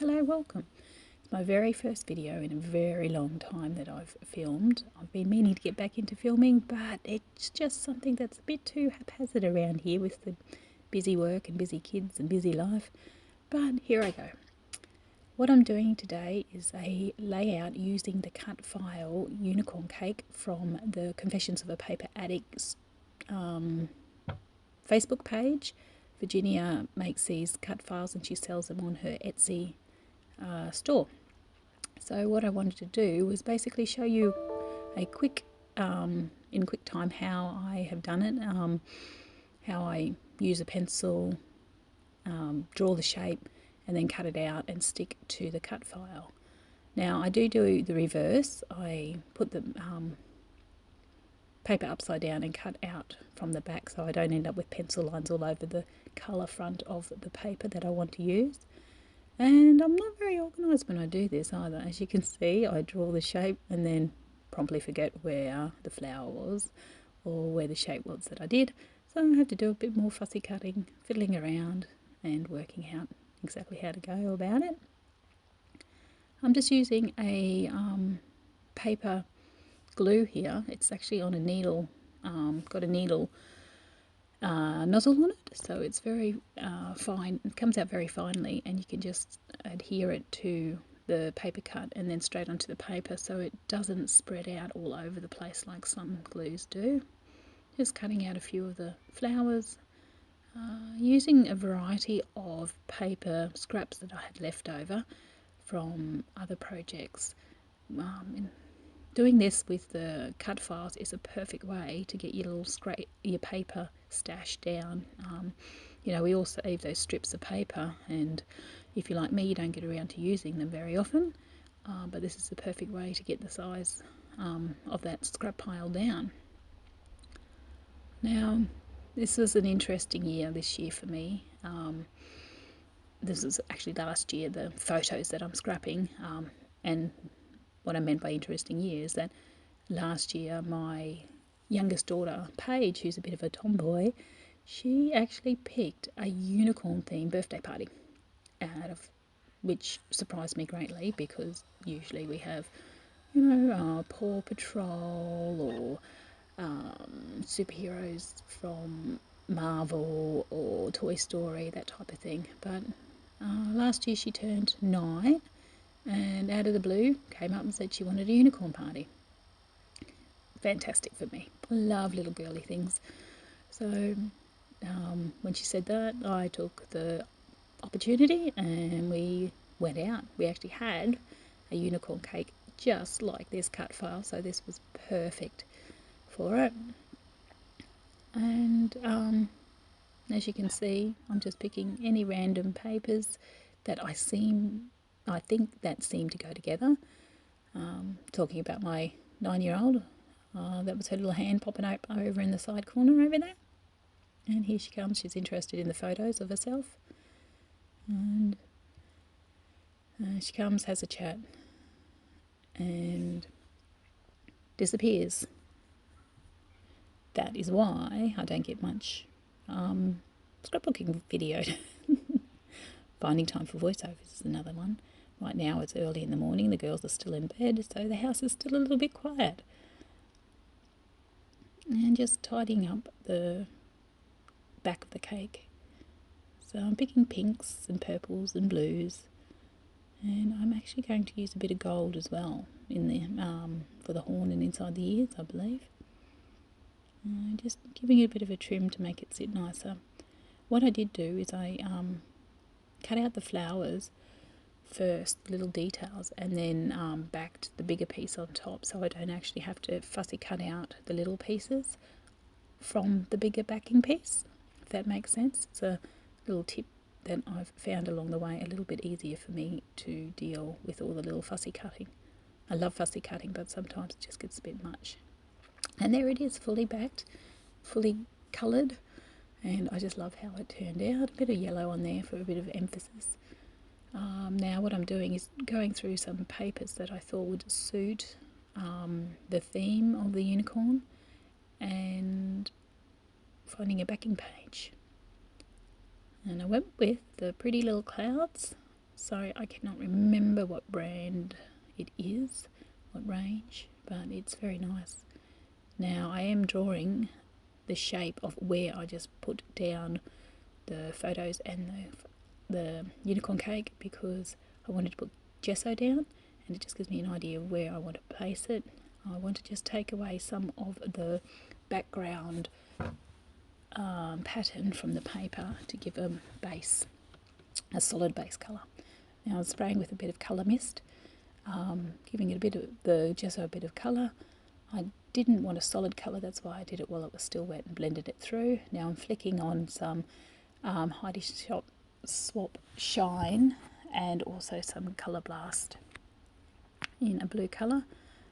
Hello, welcome. It's my very first video in a very long time that I've filmed. I've been meaning to get back into filming, but it's just something that's a bit too haphazard around here with the busy work and busy kids and busy life. But here I go. What I'm doing today is a layout using the cut file unicorn cake from the Confessions of a Paper Addict's Facebook page. Virginia makes these cut files and she sells them on her Etsy store. So what I wanted to do was basically show you a quick, in quick time, how I have done it, how I use a pencil, draw the shape, and then cut it out and stick to the cut file. Now I do the reverse. I put the paper upside down and cut out from the back so I don't end up with pencil lines all over the colour front of the paper that I want to use. And I'm not very organised when I do this either. As you can see, I draw the shape and then promptly forget where the flower was or where the shape was that I did. So I have to do a bit more fussy cutting, fiddling around and working out exactly how to go about it. I'm just using a paper glue here. It's actually on a needle, got a needle nozzle on it, so it's very fine. It comes out very finely, and you can just adhere it to the paper cut and then straight onto the paper so it doesn't spread out all over the place like some glues do. Just cutting out a few of the flowers, using a variety of paper scraps that I had left over from other projects. Doing this with the cut files is a perfect way to get your paper stashed down. We all save those strips of paper, and if you're like me, you don't get around to using them very often, but this is the perfect way to get the size of that scrap pile down. Now, this was an interesting year this year for me. This is actually last year, the photos that I'm scrapping, and what I meant by interesting year is that last year my youngest daughter, Paige, who's a bit of a tomboy, she actually picked a unicorn themed birthday party, which surprised me greatly because usually we have, Paw Patrol or superheroes from Marvel or Toy Story, that type of thing. But last year she turned 9, and out of the blue came up and said she wanted a unicorn party. Fantastic for me. Love little girly things. So when she said that, I took the opportunity and we went out. We actually had a unicorn cake just like this cut file, so this was perfect for it. And as you can see, I'm just picking any random papers that I think that seem to go together. Talking about my 9-year-old, that was her little hand popping up over in the side corner over there. And here she comes. She's interested in the photos of herself. And she comes, has a chat, and disappears. That is why I don't get much scrapbooking video. Finding time for voiceovers is another one. Right now it's early in the morning, the girls are still in bed, so the house is still a little bit quiet. And just tidying up the back of the cake. So I'm picking pinks and purples and blues, and I'm actually going to use a bit of gold as well in the for the horn and inside the ears, I believe. Just giving it a bit of a trim to make it sit nicer. What I did do is I cut out the flowers first, little details, and then backed the bigger piece on top, so I don't actually have to fussy cut out the little pieces from the bigger backing piece, if that makes sense. It's a little tip that I've found along the way, a little bit easier for me to deal with all the little fussy cutting. I love fussy cutting, but sometimes it just gets a bit much. And there it is, fully backed, fully coloured, and I just love how it turned out. A bit of yellow on there for a bit of emphasis. Now what I'm doing is going through some papers that I thought would suit the theme of the unicorn and finding a backing page. And I went with the Pretty Little Clouds Sorry, I cannot remember what brand it is, what range, but it's very nice. Now I am drawing the shape of where I just put down the photos and the unicorn cake, because I wanted to put gesso down, and it just gives me an idea of where I want to place it. I want to just take away some of the background pattern from the paper to give a base, a solid base colour. Now I'm spraying with a bit of colour mist, giving it a bit of the gesso a bit of colour. I didn't want a solid colour, that's why I did it while it was still wet and blended it through. Now I'm flicking on some Heidi Shop Swap Shine and also some Colour Blast in a blue colour,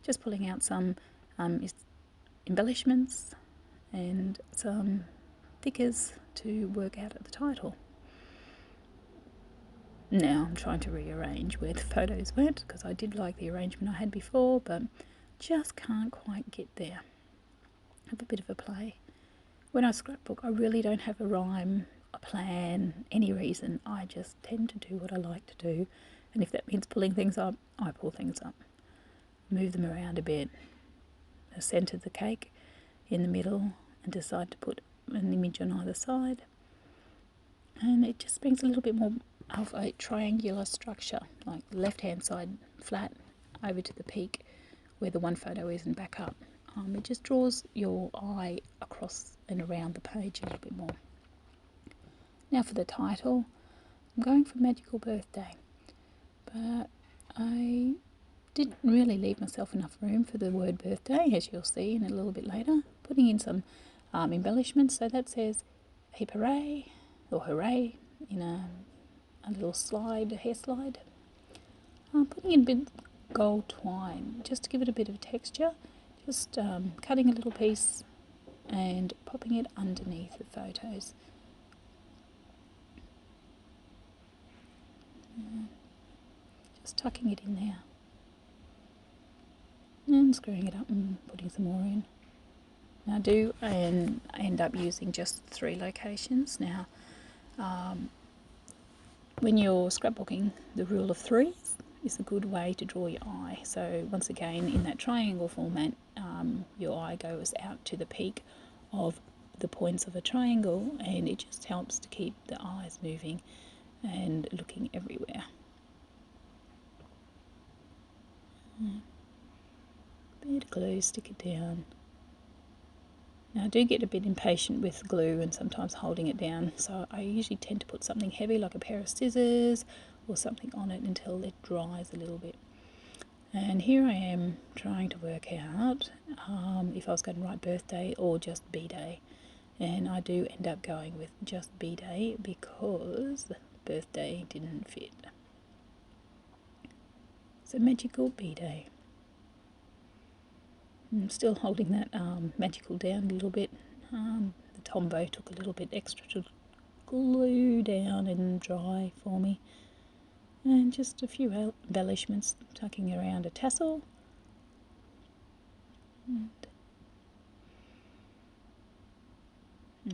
just pulling out some embellishments and some thickers to work out at the title. Now I'm trying to rearrange where the photos went, because I did like the arrangement I had before, but just can't quite get there. Have a bit of a play. When I scrapbook, I really don't have a rhyme, a plan, any reason. I just tend to do what I like to do, and if that means pulling things up, I pull things up. Move them around a bit. I centre the cake in the middle and decide to put an image on either side, and it just brings a little bit more of a triangular structure, like the left hand side flat over to the peak where the one photo is and back up. It just draws your eye across and around the page a little bit more. Now for the title, I'm going for Magical Birthday, but I didn't really leave myself enough room for the word birthday, as you'll see in a little bit later. Putting in some embellishments, so that says hip hooray or hooray in a little slide, a hair slide. Putting in a bit of gold twine just to give it a bit of texture, just cutting a little piece and popping it underneath the photos. Just tucking it in there and screwing it up and putting some more in. Now I do and end up using just 3 locations. Now when you're scrapbooking, the rule of 3 is a good way to draw your eye. So once again, in that triangle format, your eye goes out to the peak of the points of a triangle, and it just helps to keep the eyes moving and looking everywhere. Bit of glue, stick it down. Now I do get a bit impatient with glue and sometimes holding it down, so I usually tend to put something heavy like a pair of scissors or something on it until it dries a little bit. And here I am trying to work out if I was going to write birthday or just B-Day, and I do end up going with just B-Day because birthday didn't fit. So Magical B-Day. I'm still holding that magical down a little bit. The Tombow took a little bit extra to glue down and dry for me. And just a few embellishments, tucking around a tassel. And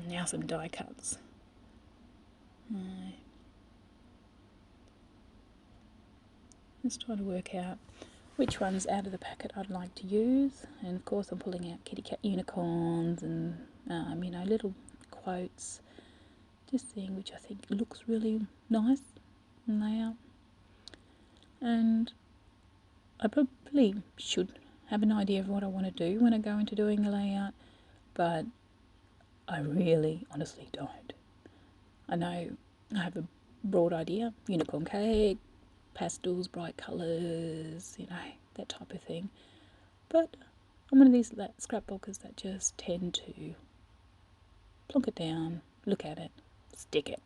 now some die cuts. Just trying to work out which ones out of the packet I'd like to use, and of course I'm pulling out kitty cat unicorns and little quotes, just seeing which I think looks really nice in layout. And I probably should have an idea of what I want to do when I go into doing a layout, but I really honestly don't. I know I have a broad idea, unicorn cake, pastels, bright colours, that type of thing. But I'm one of these scrapbookers that just tend to plonk it down, look at it, stick it.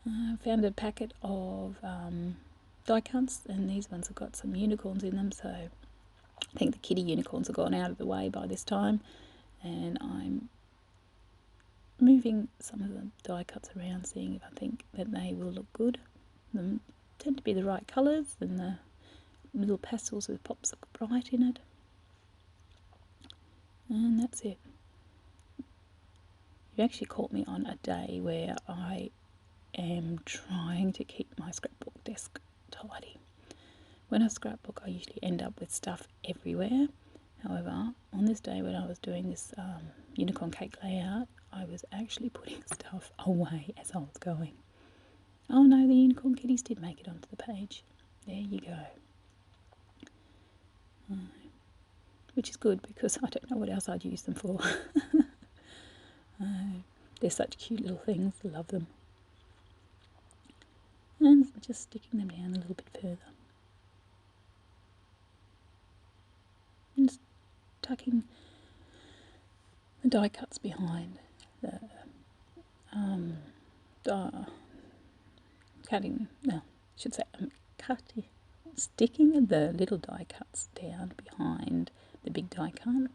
I found a packet of die cuts, and these ones have got some unicorns in them, so I think the kitty unicorns have gone out of the way by this time, and I'm moving some of the die cuts around, seeing if I think that they will look good. They tend to be the right colours, and the little pastels with pops look bright in it. And that's it. You actually caught me on a day where I am trying to keep my scrapbook desk tidy. When I scrapbook, I usually end up with stuff everywhere. However, on this day when I was doing this unicorn cake layout, I was actually putting stuff away as I was going. Oh no, the unicorn kitties did make it onto the page. There you go. Which is good because I don't know what else I'd use them for. They're such cute little things. I love them. And just sticking them down a little bit further. And just tucking the die cuts behind the sticking the little die cuts down behind the big die cut,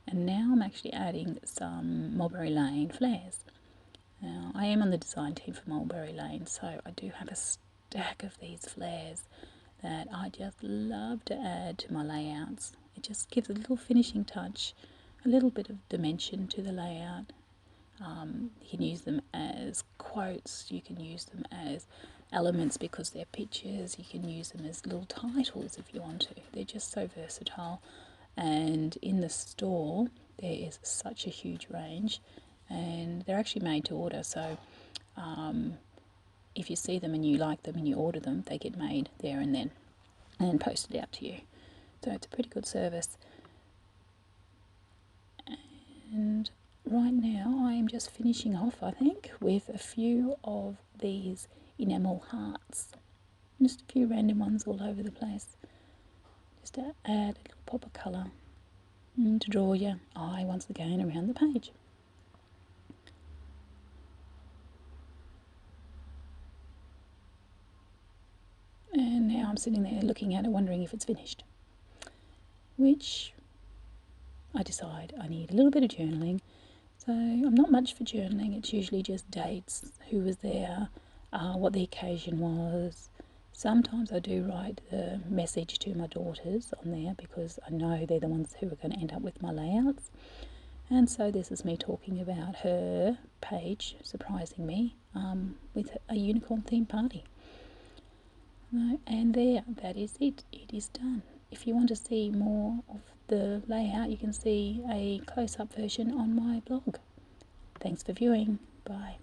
and now I'm actually adding some Mulberry Lane flares. Now I am on the design team for Mulberry Lane, so I do have a stack of these flares that I just love to add to my layouts. It just gives a little finishing touch, a little bit of dimension to the layout. You can use them as quotes, you can use them as elements because they're pictures, you can use them as little titles if you want to. They're just so versatile, and in the store there is such a huge range, and they're actually made to order, so if you see them and you like them and you order them, they get made there and then and posted out to you. So it's a pretty good service. And right now I am just finishing off, I think, with a few of these enamel hearts. Just a few random ones all over the place. Just to add a little pop of colour and to draw your eye once again around the page. And now I'm sitting there looking at it, wondering if it's finished. Which I decide I need a little bit of journaling. So I'm not much for journaling, it's usually just dates, who was there, what the occasion was. Sometimes I do write the message to my daughters on there because I know they're the ones who are going to end up with my layouts. And so this is me talking about her page surprising me with a unicorn themed party. And there, that is it. It is done. If you want to see more of the layout, you can see a close-up version on my blog. Thanks for viewing. Bye.